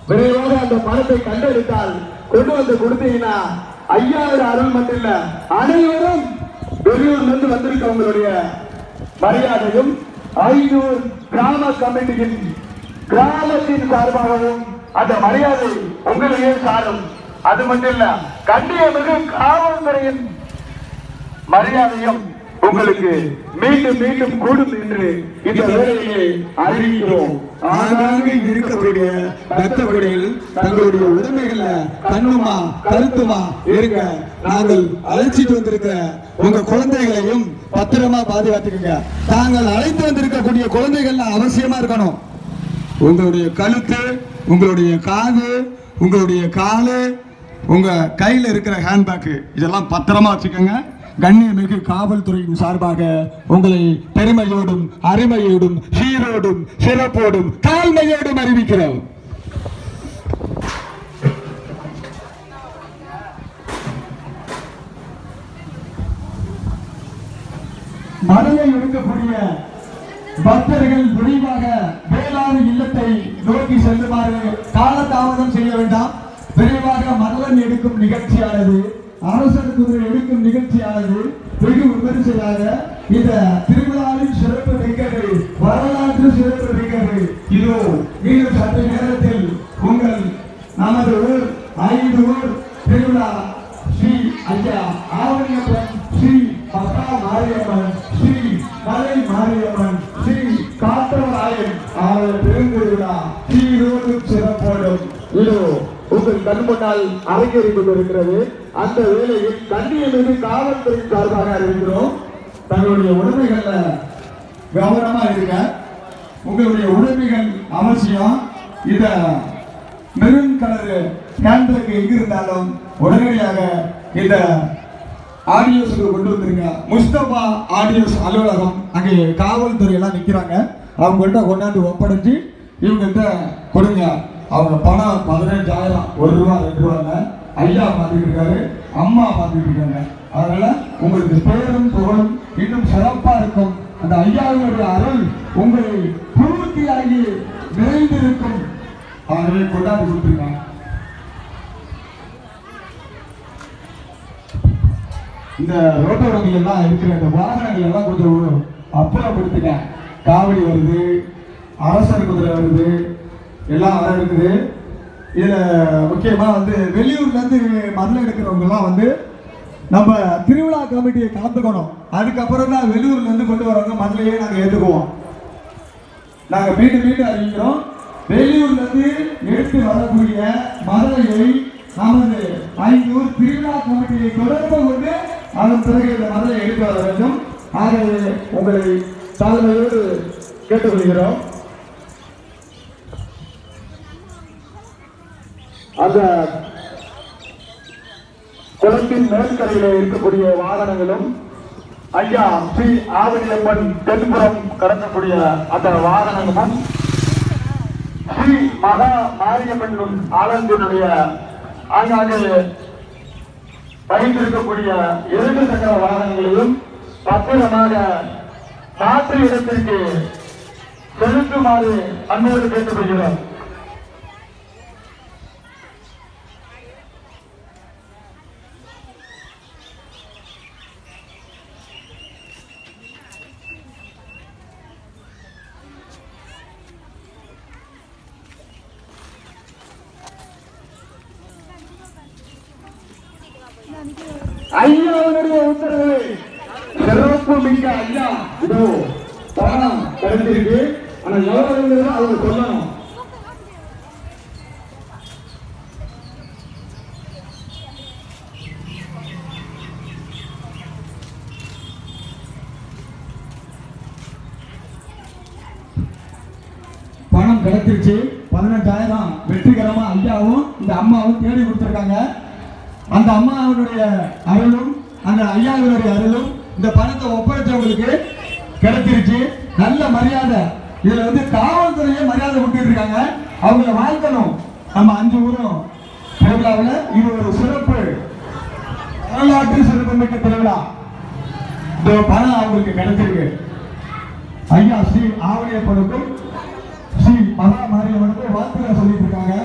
விரைவாக அந்த பணத்தை கண்டெடுத்தால் கொண்டு வந்து கொடுத்தீங்கன்னா 5000 அருள் மட்டும் இல்ல, அனைவரும் வெளியூர்ல இருந்து வந்திருக்கவங்களுடைய மரியாதையும் 500 கிராம கமிட்டியின் கிராமத்தின் சார்பாகவும் அந்த மரியாதை உங்களையே சாரும். அது மட்டும் இல்ல, கண்டியமிகு காவல்துறையின் மரியாதையும் உங்களுக்கு மீண்டும் மீண்டும் கூடும் என்று இந்த வேலையை அறிவிக்கிறோம். ஆங்காங்கே இருக்கக்கூடிய பக்தர்கள் தங்களுடைய உரிமைகள்ல கண்ணுமா கருத்துமா இருங்க. நாங்கள் அழைச்சிட்டு வந்திருக்கிற உங்க குழந்தைகளையும் பத்திரமா பாதுகாத்துக்கங்க. தாங்கள் அழைத்து வந்திருக்கக்கூடிய குழந்தைகள் அவசியமா இருக்கணும். உங்களுடைய கழுத்து, உங்களுடைய காது, உங்களுடைய காலு, உங்க கையில இருக்கிற ஹேண்ட்பேக் இதெல்லாம் பத்திரமா வச்சுக்கோங்க. கண்ணியமிகு காவல்துறையின் சார்பாக உங்களை பெருமையோடும் அருமையோடும் சீரோடும் சிறப்போடும் தாழ்மையோடும் அறிவிக்கிறோம். மலையை எடுக்கக்கூடிய பக்தர்கள் விரைவாக வேளாண் இல்லத்தை நோக்கி செல்லுமாறு காலதாமதம் செய்ய வேண்டாம். விரைவாக மதலன் எடுக்கும் நிகழ்ச்சியானது, அரசர் குதிரை எடுக்கும் நிகழ்ச்சியானது வெகு விமரிசையாக இந்த திருவிழாவின் சிறப்பு மிக்கது, வரலாற்று சிறப்பு மிக்கது. இதோ இன்னும் சற்று நேரத்தில் உங்கள் நமது ஊர் 5 ஊர் திருவிழா ஸ்ரீ ஐயா ஆவணியப்பன், ஸ்ரீ பக்கா மாரியம்மன், ஸ்ரீ மலை மாரியம்மன், ஸ்ரீ காத்தவராயன் அவர்கள் பெருந்திருவிழா சீரோடும் சிறப்போடும் இதோ உங்கள் கண் முன்னால் அரங்கேறிக் கொண்டிருக்கிறது. அந்த வேளையில் கண்டியமிகு காவல்துறை சார்பாக அறிவிக்கிறோம். தங்களுடைய உடைமைகள்ல கவனமா இருக்க. உங்களுடைய உடைமைகள் அவசியம். இத மெரூன் கலர் கேண்டலுக்கு எங்க இருந்தாலும் உடனடியாக இந்த ஆடியோஸுக்கு கொண்டு வந்துருங்க. முஸ்தபா ஆடியோஸ் அலுவலகம் அங்கே காவல்துறை எல்லாம் நிக்கிறாங்க. அவங்கள்ட்ட கொண்டாந்து ஒப்படைச்சு இவங்கள்ட்ட கொடுங்க. அவங்க பணம் 15,000, 1 ரூபா 2 ரூபாங்க. ஐயா பார்த்துட்டு இருக்காரு, அம்மா பார்த்துட்டு இருக்காங்க. அதனால உங்களுக்கு பேரும் புகழும் இன்னும் சிறப்பா இருக்கும். அந்த ஐயாவுடைய அருள் உங்களை பூர்த்தியாகி நிறைந்திருக்கும். அவர்களை கொண்டாந்து கொடுத்துருக்காங்க. இந்த ரோட்டோரங்கள் எல்லாம் இருக்கிற இந்த வாகனங்கள் எல்லாம் கொஞ்சம் அப்புறப்படுத்துங்க. காவடி வருது, அரசர் குதிரை வருது, எல்லாம் வர இருக்குது. இதுல முக்கியமா வெளியூர்ல இருந்து மதுரை எடுக்கிறவங்க எல்லாம் நம்ம திருவிழா கமிட்டியை கலந்துக்கணும். அதுக்கப்புறம் தான் வெளியூர்ல இருந்து கொண்டு வரவங்க மதுரையே நாங்க ஏற்றுக்குவோம். நாங்க மீண்டும் மீண்டும் அறிவிக்கிறோம். வெளியூர்ல இருந்து எடுத்து வரக்கூடிய மதுரையை நமது 5 ஊர் திருவிழா கமிட்டியை தொடர்பு கொண்டு அதன் பிறகு இந்த மதுரை எடுத்து வர வேண்டும். ஆகவே உங்களை தலைமையோடு கேட்டுக்கொள்கிறோம். அந்த குளத்தின் மேற்கரையில் இருக்கக்கூடிய வாகனங்களும் ஐயா ஸ்ரீ ஆவணியம்மன் தென்புறம் கடக்கக்கூடிய அந்த வாகனங்களும் ஸ்ரீ மகா மாரியம்மன் ஆலயத்தினுடைய ஆங்காங்கே பயந்திருக்கக்கூடிய 2 சக்கர வாகனங்களையும் பத்திரமாக மாற்று இடத்திற்கு செலுத்துமாறு அன்போடு கேட்டுக்கொள்கிறோம். ஐயாவுடைய உத்தரவு சிறப்பு மிக்க ஐயா. இதோ பணம் கிடைச்சிருக்கு. ஆனா எவ்வளவு அவங்க சொல்லணும். பணம் கிடைச்சிருச்சு. 15,000 வெற்றிகரமா ஐயாவும் இந்த அம்மாவும் தேடி கொடுத்திருக்காங்க. அந்த அம்மாவுடைய அருளும் அந்த ஐயாவுடைய அருளும் இந்த பணத்தை ஒப்படைச்சவங்களுக்கு கிடைச்சிருச்சு. நல்ல மரியாதை. இதுல காவல்துறையே மரியாதை கொடுத்துட்டு இருக்காங்க. அவங்கள வாழ்க்கணும். நம்ம 5 ஊரும் திருவிழாவில் இது ஒரு சிறப்பு, வரலாற்று சிறப்புமிக்க திருவிழா. இந்த பணம் அவங்களுக்கு கிடைச்சிருக்கு. ஐயா ஸ்ரீ ஆவணியப்பனுக்கும் ஸ்ரீ மகா மாரியம்மனுக்கும் வாழ்த்துக்களை சொல்லிட்டு இருக்காங்க.